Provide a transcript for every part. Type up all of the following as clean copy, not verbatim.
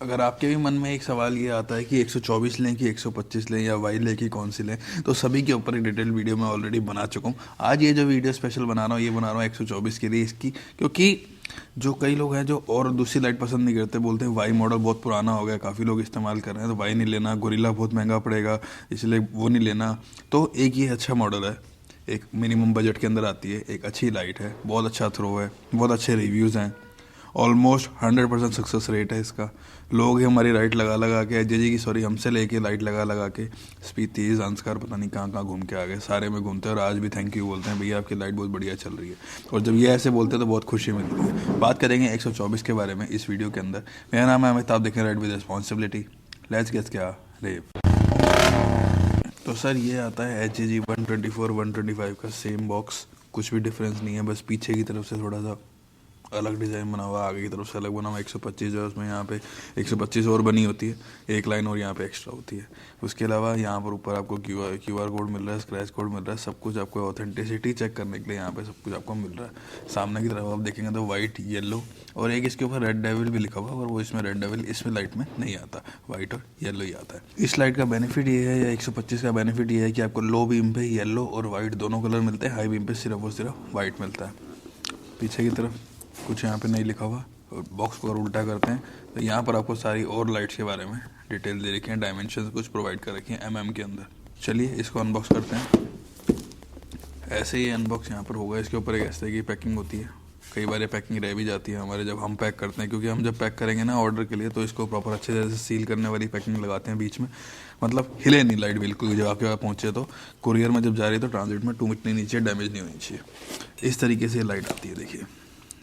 अगर आपके भी मन में एक सवाल ये आता है कि 124 लें कि 125 लें या वाई लें कि कौन सी लें, तो सभी के ऊपर एक डिटेल वीडियो मैं ऑलरेडी बना चुका हूँ। आज ये जो वीडियो स्पेशल बना रहा हूँ, ये बना रहा हूँ 124 के लिए इसकी, क्योंकि जो कई लोग हैं जो और दूसरी लाइट पसंद नहीं करते, बोलते हैं वाई मॉडल बहुत पुराना हो गया, काफ़ी लोग इस्तेमाल कर रहे हैं तो वाई नहीं लेना, गोरिल्ला बहुत महंगा पड़ेगा इसलिए वो नहीं लेना। तो एक ये अच्छा मॉडल है, एक मिनिमम बजट के अंदर आती है, एक अच्छी लाइट है, बहुत अच्छा थ्रो है, बहुत अच्छे रिव्यूज़ हैं, ऑलमोस्ट 100% सक्सेस रेट है इसका। लोग ही हमारी लाइट लगा लगा के, अजय जी की सॉरी, हमसे लेके लाइट लगा लगा के स्पीति जानसकार पता नहीं कहाँ कहाँ घूम के आ गए, सारे में घूमते हैं और आज भी थैंक यू बोलते हैं, भैया आपकी लाइट बहुत बढ़िया चल रही है। और जब ये ऐसे बोलते हैं तो बहुत खुशी मिलती है। बात करेंगे 124 के बारे में इस वीडियो के अंदर। मेरा नाम है अमिताभ, देखें right with responsibility. Let's guess क्या रेप। तो सर ये आता है HG 124 125 का सेम बॉक्स, कुछ भी डिफरेंस नहीं है, बस पीछे की तरफ से थोड़ा सा अलग डिज़ाइन बना हुआ, आगे की तरफ से अलग बना हुआ। 125 जो है उसमें यहाँ पे 125 और बनी होती है, एक लाइन और यहाँ पे एक्स्ट्रा होती है। उसके अलावा यहाँ पर ऊपर आपको क्यू आर कोड मिल रहा है, स्क्रैच कोड मिल रहा है, सब कुछ आपको ऑथेंटिसिटी चेक करने के लिए यहाँ पे सब कुछ आपको मिल रहा है। सामने की तरफ आप देखेंगे तो वाइट, येलो और एक इसके ऊपर रेड डेविल भी लिखा हुआ, और वो इसमें रेड डेविल इसमें लाइट में नहीं आता, वाइट और येलो ही आता है। इस लाइट का बेनिफिट ये है, या 125 का बेनिफिट ये है कि आपको लो बीम पे येलो और वाइट दोनों कलर मिलते हैं, हाई बीम पे सिर्फ और सिर्फ वाइट मिलता है। पीछे की तरफ कुछ यहाँ पे नहीं लिखा हुआ, और बॉक्स को अगर उल्टा करते हैं तो यहाँ पर आपको सारी और लाइट्स के बारे में डिटेल दे रखी हैं, डायमेंशन कुछ प्रोवाइड कर रखी हैं mm के अंदर। चलिए इसको अनबॉक्स करते हैं। ऐसे ही अनबॉक्स यहाँ पर होगा, इसके ऊपर एक ऐसे की पैकिंग होती है, कई बार ये पैकिंग रह भी जाती है हमारे जब हम पैक करते हैं, क्योंकि हम जब पैक करेंगे ना ऑर्डर के लिए तो इसको प्रॉपर अच्छे तरह से सील करने वाली पैकिंग लगाते हैं बीच में, मतलब हिले नहीं लाइट बिल्कुल, जब आपके पास पहुँचे तो कुरियर में जब जा रही है तो ट्रांजिट में 2 मीटर नीचे डैमेज नहीं होनी चाहिए। इस तरीके से लाइट आती है। देखिए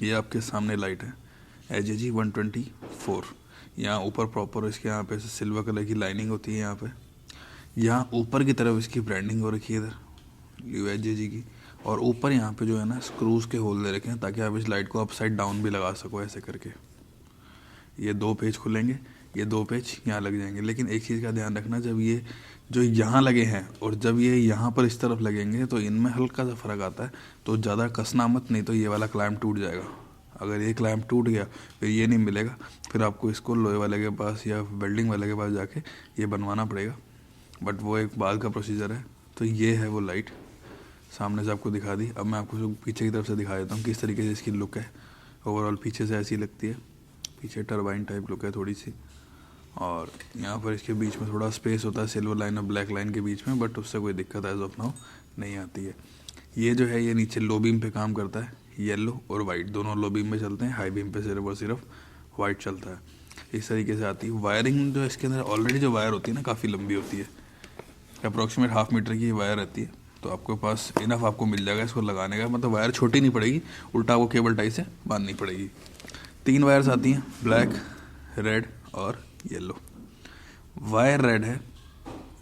ये आपके सामने लाइट है HG 124। यहाँ ऊपर प्रॉपर इसके यहाँ पे सिल्वर कलर की लाइनिंग होती है, यहाँ पे यहाँ ऊपर की तरफ इसकी ब्रांडिंग हो रखी है इधर HG की, और ऊपर यहाँ पे जो है ना स्क्रूज के होल दे रखे हैं ताकि आप इस लाइट को अपसाइड डाउन भी लगा सको ऐसे करके। ये 2 पेज खुलेंगे, ये 2 पेज यहाँ लग जाएंगे, लेकिन एक चीज़ का ध्यान रखना, जब ये जो यहाँ लगे हैं और जब ये यहाँ पर इस तरफ लगेंगे तो इनमें हल्का सा फ़र्क आता है, तो ज़्यादा कसना मत, नहीं तो ये वाला क्लैंप टूट जाएगा। अगर ये क्लैंप टूट गया फिर ये नहीं मिलेगा, फिर आपको इसको लोहे वाले के पास या वेल्डिंग वाले के पास जाके ये बनवाना पड़ेगा, बट वो एक बाद का प्रोसीजर है। तो ये है वो लाइट, सामने से आपको दिखा दी। अब मैं आपको पीछे की तरफ से दिखा देता हूँ किस तरीके से इसकी लुक है। ओवरऑल पीछे से ऐसी लगती है, पीछे टर्बाइन टाइप लुक है थोड़ी सी, और यहाँ पर इसके बीच में थोड़ा स्पेस होता है सिल्वर लाइन और ब्लैक लाइन के बीच में, बट उससे कोई दिक्कत एज ऑफ नाउ नहीं आती है। ये जो है ये नीचे लो बीम पे काम करता है, येलो और वाइट दोनों लो बीम में चलते हैं, हाई बीम पे सिर्फ और सिर्फ वाइट चलता है। इस तरीके से आती है वायरिंग। जो इसके अंदर ऑलरेडी जो वायर होती है ना काफ़ी लंबी होती है, अप्रॉक्सीमेट 1/2 मीटर की वायर रहती है, तो आपके पास इनफ आपको मिल जाएगा इसको लगाने का, मतलब वायर छोटी नहीं पड़ेगी, उल्टा आपको केबल टाई से बांधनी पड़ेगी। 3 वायर्स आती हैं, ब्लैक, रेड और येलो। वायर रेड है,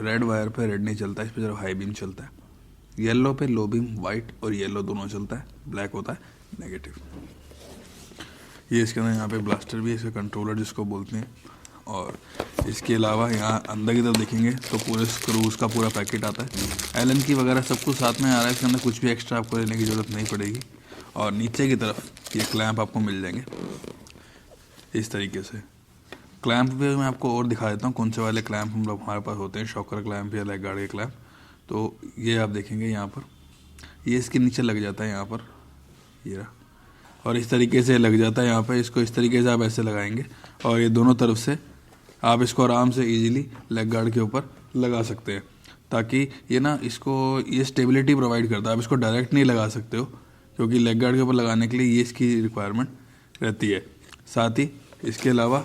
रेड वायर पे रेड नहीं चलता, इस पर सिर्फ हाई बीम चलता है। येलो पे लो बीम, वाइट और येलो दोनों चलता है, ब्लैक होता है नेगेटिव। ये इसके अंदर यहाँ पे ब्लास्टर भी है, इसका कंट्रोलर जिसको बोलते हैं। और इसके अलावा यहाँ अंदर की तरफ देखेंगे तो पूरे स्क्रूज का पूरा पैकेट आता है, एलन की वगैरह सब कुछ साथ में आ रहा है, इसके अंदर कुछ भी एक्स्ट्रा आपको लेने की ज़रूरत नहीं पड़ेगी। और नीचे की तरफ ये क्लैंप आपको मिल जाएंगे इस तरीके से। क्लैंप भी मैं आपको और दिखा देता हूँ कौन से वाले क्लैंप हम लोग हमारे पास होते हैं, शॉकर क्लैंप या लेग गार्ड के क्लैंप। तो ये आप देखेंगे यहाँ पर, ये इसके नीचे लग जाता है यहाँ पर, ये रहा, और इस तरीके से लग जाता है यहाँ पर। इसको इस तरीके से आप ऐसे लगाएंगे और ये दोनों तरफ से आप इसको आराम से इजीली लेग गार्ड के ऊपर लगा सकते हैं, ताकि ये ना इसको ये स्टेबिलिटी प्रोवाइड करता है। आप इसको डायरेक्ट नहीं लगा सकते हो, क्योंकि लेग गार्ड के ऊपर लगाने के लिए ये इसकी रिक्वायरमेंट रहती है। साथ ही इसके अलावा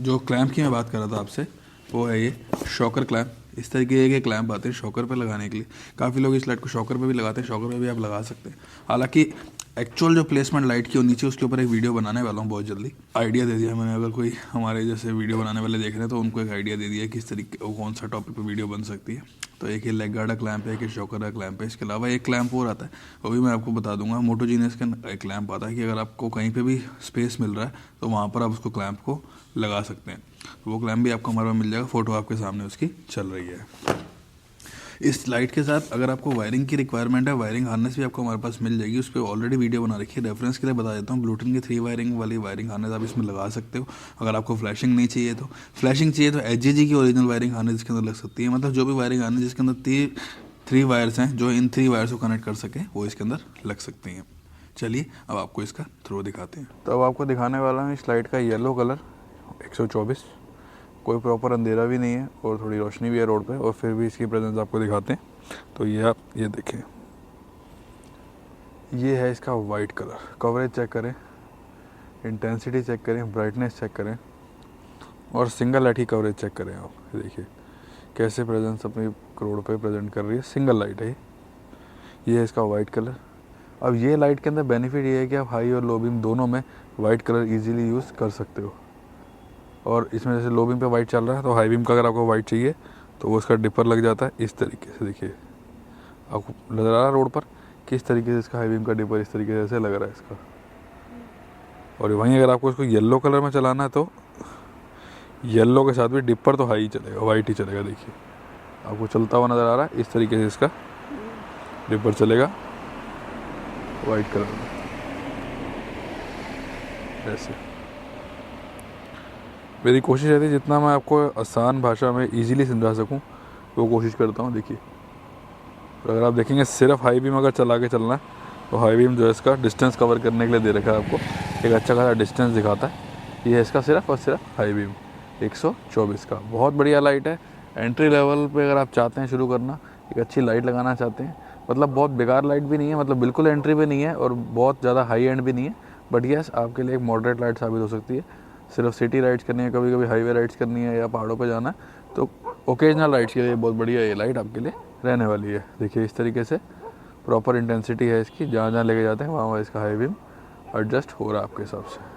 जो क्लैंप की मैं बात कर रहा था आपसे, वो है ये शॉकर क्लैंप। इस तरीके के क्लैंप आते हैं शॉकर पे लगाने के लिए, काफ़ी लोग इस लाइट को शॉकर पे भी लगाते हैं, शॉकर पे भी आप लगा सकते हैं। हालांकि एक्चुअल जो प्लेसमेंट लाइट की हो नीचे, उसके ऊपर एक वीडियो बनाने वाला हूँ बहुत जल्दी। आइडिया दे दिया मैंने, अगर कोई हमारे जैसे वीडियो बनाने वाले देख रहे हैं तो उनको एक आइडिया दे दिया किस तरीके वो कौन सा टॉपिक पे वीडियो बन सकती है। तो एक ही लेग गार्ड का क्लैंप है, एक शॉकर का क्लैंप है। इसके अलावा एक क्लैंप और आता है, वो भी मैं आपको बता दूंगा। मोटो जीनियस का एक क्लैंप आता है कि अगर आपको कहीं पे भी स्पेस मिल रहा है तो वहाँ पर आप उसको क्लैंप को लगा सकते हैं। तो वो क्लैंप भी आपको हमारे पास मिल जाएगा, फ़ोटो आपके सामने उसकी चल रही है। इस लाइट के साथ अगर आपको वायरिंग की रिक्वायरमेंट है, वायरिंग हार्नेस भी आपको हमारे पास मिल जाएगी। उस पर ऑलरेडी वीडियो बना रखी है, रेफरेंस के लिए बता देता हूँ। ब्लूटूथ की 3 वायरिंग वाली वायरिंग हार्नेस आप इसमें लगा सकते हो। अगर आपको फ्लैशिंग नहीं चाहिए तो, फ्लैशिंग चाहिए तो HGG की ओरिजिनल वायरिंग हार्नेस इसके अंदर लग सकती है। मतलब जो भी वायरिंग हार्नेस जिसके अंदर 3 वायर्स हैं जो इन 3 वायर्स को कनेक्ट कर सके वो इसके अंदर लग सकती हैं। चलिए अब आपको इसका थ्रो दिखाते हैं। तो अब आपको दिखाने वाला हूँ इस लाइट का येलो कलर 124। कोई प्रॉपर अंधेरा भी नहीं है और थोड़ी रोशनी भी है रोड पे, और फिर भी इसकी प्रेजेंस आपको दिखाते हैं। तो ये आप ये देखें, ये है इसका वाइट कलर। कवरेज चेक करें, इंटेंसिटी चेक करें, ब्राइटनेस चेक करें और सिंगल लाइट की कवरेज चेक करें। आप देखिए कैसे प्रेजेंस अपनी रोड पे प्रेजेंट कर रही है। सिंगल लाइट है ये है इसका वाइट कलर। अब ये लाइट के अंदर बेनिफिट ये है कि आप हाई और लो बीम दोनों में वाइट कलर इजीली यूज़ कर सकते हो। और इसमें जैसे लो बीम पे वाइट चल रहा है तो हाई बीम का अगर आपको वाइट चाहिए तो वो इसका डिपर लग जाता है इस तरीके से। देखिए आपको नज़र आ रहा है रोड पर किस तरीके से इसका हाई बीम का डिपर इस तरीके से लग रहा है इसका। और वहीं अगर आपको इसको येलो कलर में चलाना है तो येलो के साथ भी डिपर तो हाई ही चलेगा, वाइट ही चलेगा। देखिए आपको चलता हुआ नज़र आ रहा है इस तरीके से इसका डिपर चलेगा वाइट कलर में ऐसे। मेरी कोशिश रहती है जितना मैं आपको आसान भाषा में इजीली समझा सकूं वो कोशिश करता हूं। देखिए अगर आप देखेंगे सिर्फ हाई बीम अगर चला के चलना है तो हाई बीम जो है इसका डिस्टेंस कवर करने के लिए दे रखा है, आपको एक अच्छा खासा डिस्टेंस दिखाता है। ये है इसका सिर्फ और सिर्फ हाई बीम 124 का। बहुत बढ़िया लाइट है। एंट्री लेवल पे अगर आप चाहते हैं शुरू करना, एक अच्छी लाइट लगाना चाहते हैं, मतलब बहुत बेकार लाइट भी नहीं है, मतलब बिल्कुल एंट्री पे नहीं है और बहुत ज़्यादा हाई एंड भी नहीं है, बट यस आपके लिए एक मॉडरेट लाइट साबित हो सकती है। सिर्फ सिटी राइड्स करनी है, कभी कभी हाईवे राइड्स करनी है या पहाड़ों पे जाना है तो ओकेजनल राइड्स के लिए बहुत बढ़िया ये लाइट आपके लिए रहने वाली है। देखिए इस तरीके से प्रॉपर इंटेंसिटी है इसकी, जहाँ जहाँ लेके जाते हैं वहाँ इसका हाई बीम एडजस्ट हो रहा है आपके हिसाब से।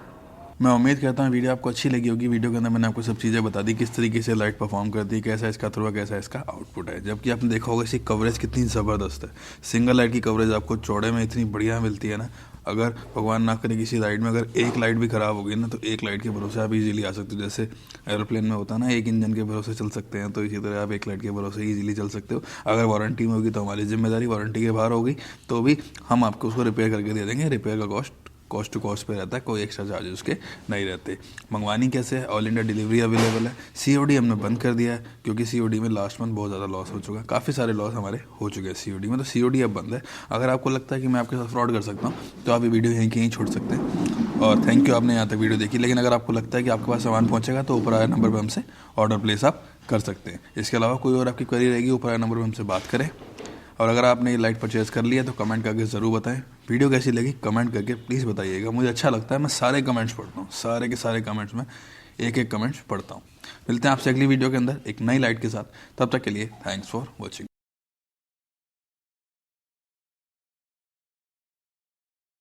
मैं उम्मीद करता हूँ वीडियो आपको अच्छी लगी होगी। वीडियो के अंदर मैंने आपको सब चीज़ें बता दी, किस तरीके से लाइट परफॉर्म करती है, कैसा इसका थ्रो, कैसा इसका आउटपुट है। जबकि आपने देखा होगा इसकी कवरेज कितनी ज़बरदस्त है। सिंगल लाइट की कवरेज आपको चौड़े में इतनी बढ़िया मिलती है ना। अगर भगवान ना करे किसी राइड में अगर एक लाइट भी ख़राब होगी ना तो एक लाइट के भरोसे आप इजीली आ सकते हो। जैसे एरोप्लेन में होता है ना, एक इंजन के भरोसे चल सकते हैं, तो इसी तरह आप एक लाइट के भरोसे इजीली चल सकते हो। अगर वारंटी में होगी तो हमारी जिम्मेदारी, वारंटी के बाहर होगी तो भी हम आपको उसको रिपेयर करके दे देंगे। रिपेयर का कॉस्ट टू कॉस्ट पे रहता है, कोई एक्स्ट्रा चार्जेस उसके नहीं रहते। मंगवानी कैसे है? ऑल इंडिया डिलीवरी अवेलेबल है। COD हमने बंद कर दिया है क्योंकि COD में लास्ट मंथ बहुत ज़्यादा लॉस हो चुका है, काफ़ी सारे लॉस हमारे हो चुके हैं COD में, तो COD अब बंद है। अगर आपको लगता है कि मैं आपके साथ फ्रॉड कर सकता हूँ तो आप ये वीडियो यहीं कहीं छोड़ सकते हैं। और थैंक यू आपने यहाँ तक वीडियो देखी। लेकिन अगर आपको लगता है कि आपके पास सामान पहुँचेगा तो ऊपर आए नंबर पर हमसे ऑर्डर प्लेस आप कर सकते हैं। इसके अलावा कोई और आपकी क्वेरी रहेगी ऊपर आए नंबर पर हमसे बात करें। और अगर आपने ये लाइट परचेज़ कर लिया तो कमेंट करके ज़रूर बताएं। वीडियो कैसी लगी कमेंट करके प्लीज़ बताइएगा, मुझे अच्छा लगता है। मैं सारे कमेंट्स पढ़ता हूँ, सारे के सारे कमेंट्स में एक एक कमेंट्स पढ़ता हूँ। मिलते हैं आपसे अगली वीडियो के अंदर एक नई लाइट के साथ। तब तक के लिए थैंक्स फॉर वॉचिंग।